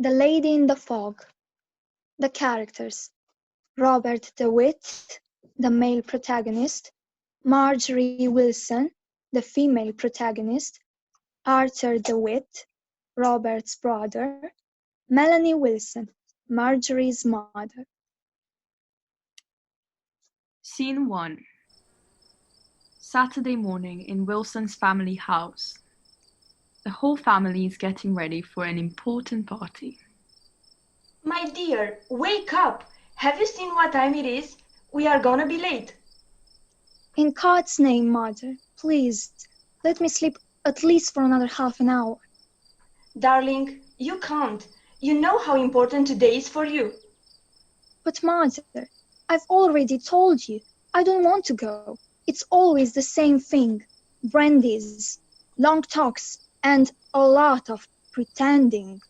The Lady in the Fog. The characters: Robert DeWitt, the male protagonist; Marjorie Wilson, the female protagonist; Arthur DeWitt, Robert's brother; Melanie Wilson, Marjorie's mother. Scene 1. Saturday morning in Wilson's family house. The whole family is getting ready for an important party. My dear, wake up! Have you seen what time it is? We are gonna be late. In God's name, Mother, please, let me sleep at least for another half an hour. Darling, you can't. You know how important today is for you. But Mother, I've already told you, I don't want to go. It's always the same thing. Brandies, long talks, and a lot of pretending.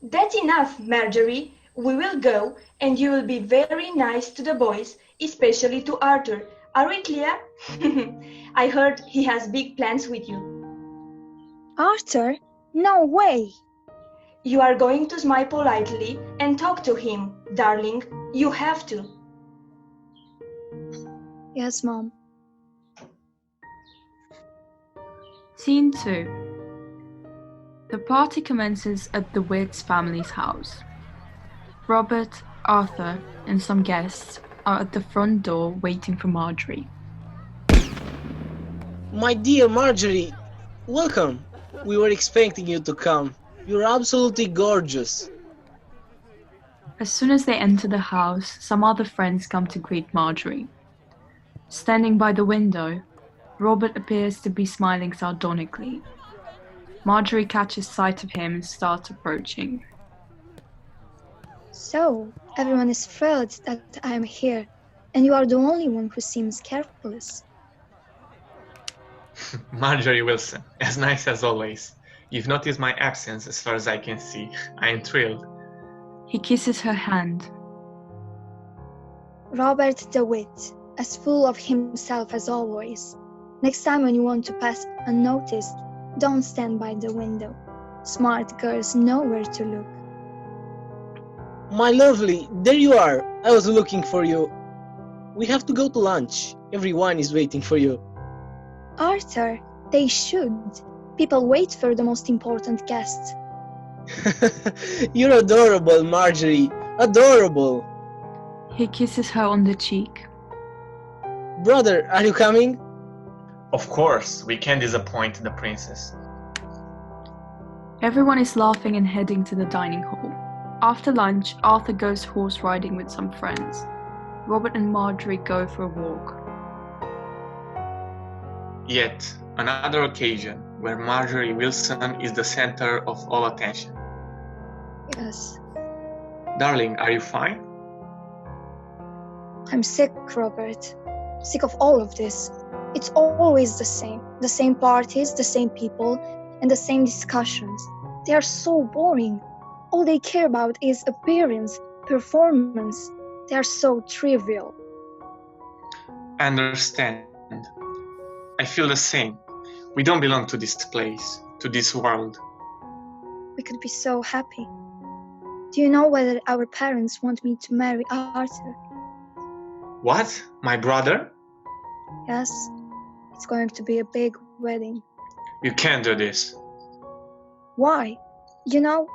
That's enough, Marjorie. We will go, and you will be very nice to the boys, especially to Arthur. Are we clear? I heard he has big plans with you. Arthur? No way! You are going to smile politely and talk to him, darling. You have to. Yes, Mom. Scene 2. The party commences at the Witt's family's house. Robert, Arthur, and some guests are at the front door waiting for Marjorie. My dear Marjorie, welcome. We were expecting you to come. You're absolutely gorgeous. As soon as they enter the house, some other friends come to greet Marjorie. Standing by the window, Robert appears to be smiling sardonically. Marjorie catches sight of him and starts approaching. So, everyone is thrilled that I am here, and you are the only one who seems careless. Marjorie Wilson, as nice as always. You've noticed my absence as far as I can see. I am thrilled. He kisses her hand. Robert DeWitt, as full of himself as always. Next time when you want to pass unnoticed, don't stand by the window. Smart girls know where to look. My lovely, there you are. I was looking for you. We have to go to lunch. Everyone is waiting for you. Arthur, they should. People wait for the most important guests. You're adorable, Marjorie. Adorable. He kisses her on the cheek. Brother, are you coming? Of course, we can't disappoint the princess. Everyone is laughing and heading to the dining hall. After lunch, Arthur goes horse riding with some friends. Robert and Marjorie go for a walk. Yet another occasion where Marjorie Wilson is the center of all attention. Yes. Darling, are you fine? I'm sick, Robert. Sick of all of this. It's always the same. The same parties, the same people, and the same discussions. They are so boring. All they care about is appearance, performance. They are so trivial. I understand. I feel the same. We don't belong to this place, to this world. We could be so happy. Do you know whether our parents want me to marry Arthur? What? My brother? Yes. It's going to be a big wedding. You can't do this. Why? You know,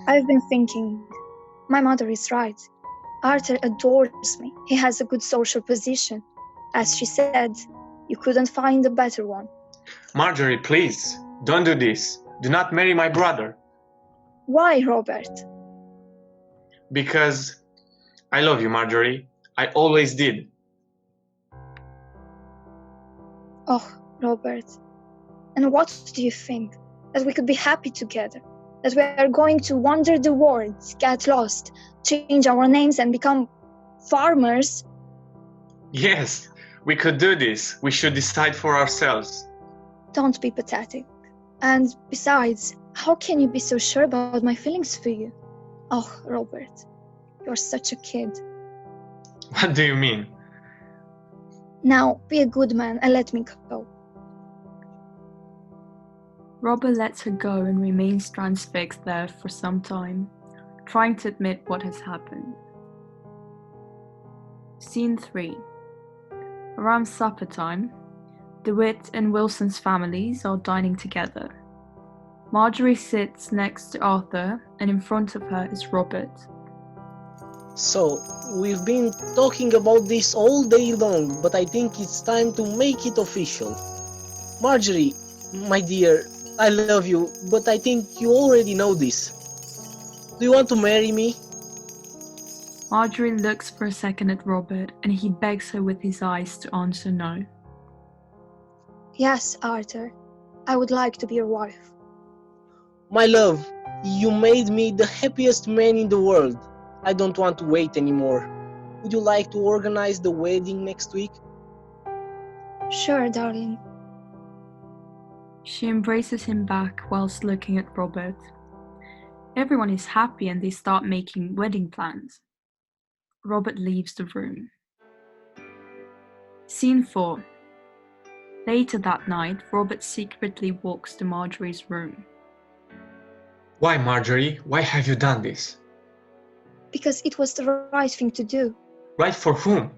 I've been thinking. My mother is right. Arthur adores me. He has a good social position. As she said, you couldn't find a better one. Marjorie, please, don't do this. Do not marry my brother. Why, Robert? Because I love you, Marjorie. I always did. Oh, Robert. And what do you think? That we could be happy together? That we are going to wander the world, get lost, change our names and become farmers? Yes, we could do this. We should decide for ourselves. Don't be pathetic. And besides, how can you be so sure about my feelings for you? Oh, Robert, you're such a kid. What do you mean? Now, be a good man and let me go. Robert lets her go and remains transfixed there for some time. trying to admit what has happened. Scene 3. Around supper time, DeWitt and Wilson's families are dining together. Marjorie sits next to Arthur, and in front of her is Robert. So, we've been talking about this all day long, but I think it's time to make it official. Marjorie, my dear, I love you, but I think you already know this. Do you want to marry me? Marjorie looks for a second at Robert, and he begs her with his eyes to answer no. Yes, Arthur. I would like to be your wife. My love, you made me the happiest man in the world. I don't want to wait anymore. Would you like to organize the wedding next week? Sure, darling. She embraces him back whilst looking at Robert. Everyone is happy and they start making wedding plans. Robert leaves the room. Scene 4. Later that night, Robert secretly walks to Marjorie's room. Why, Marjorie? Why have you done this? Because it was the right thing to do. Right for whom?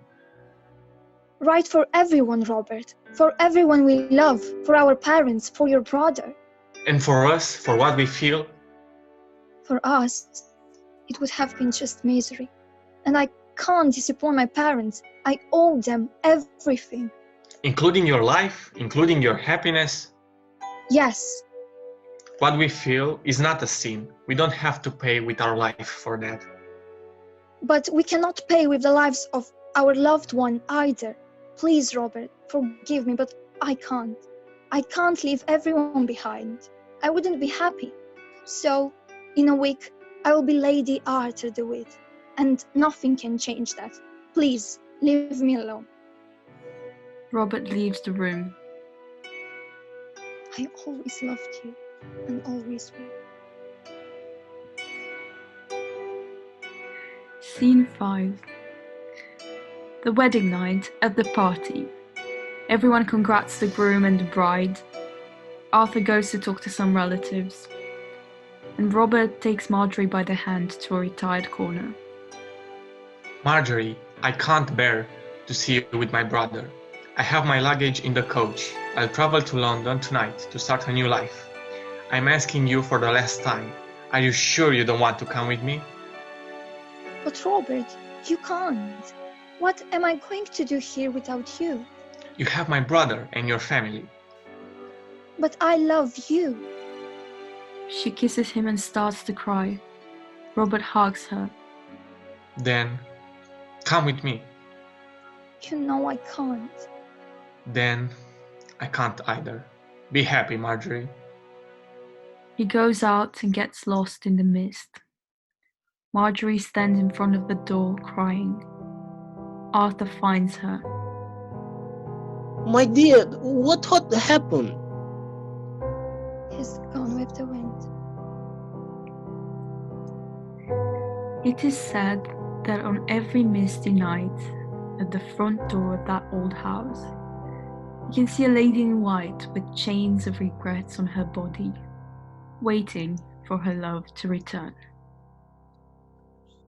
Right for everyone, Robert. For everyone we love. For our parents. For your brother. And for us, for what we feel? For us, it would have been just misery. And I can't disappoint my parents. I owe them everything. Including your life? Including your happiness? Yes. What we feel is not a sin. We don't have to pay with our life for that. But we cannot pay with the lives of our loved one either. Please, Robert, forgive me, but I can't. I can't leave everyone behind. I wouldn't be happy. So, in a week, I will be Lady Arthur DeWitt, and nothing can change that. Please, leave me alone. Robert leaves the room. I always loved you, and always will. Scene 5. The wedding night at the party. Everyone congrats the groom and the bride. Arthur goes to talk to some relatives. And Robert takes Marjorie by the hand to a retired corner. Marjorie, I can't bear to see you with my brother. I have my luggage in the coach. I'll travel to London tonight to start a new life. I'm asking you for the last time. Are you sure you don't want to come with me? But Robert, you can't. What am I going to do here without you? You have my brother and your family. But I love you. She kisses him and starts to cry. Robert hugs her. Then, come with me. You know I can't. Then, I can't either. Be happy, Marjorie. He goes out and gets lost in the mist. Marjorie stands in front of the door crying. Arthur finds her. My dear, what happened? He's gone with the wind. It is said that on every misty night, at the front door of that old house, you can see a lady in white with chains of regrets on her body, waiting for her love to return.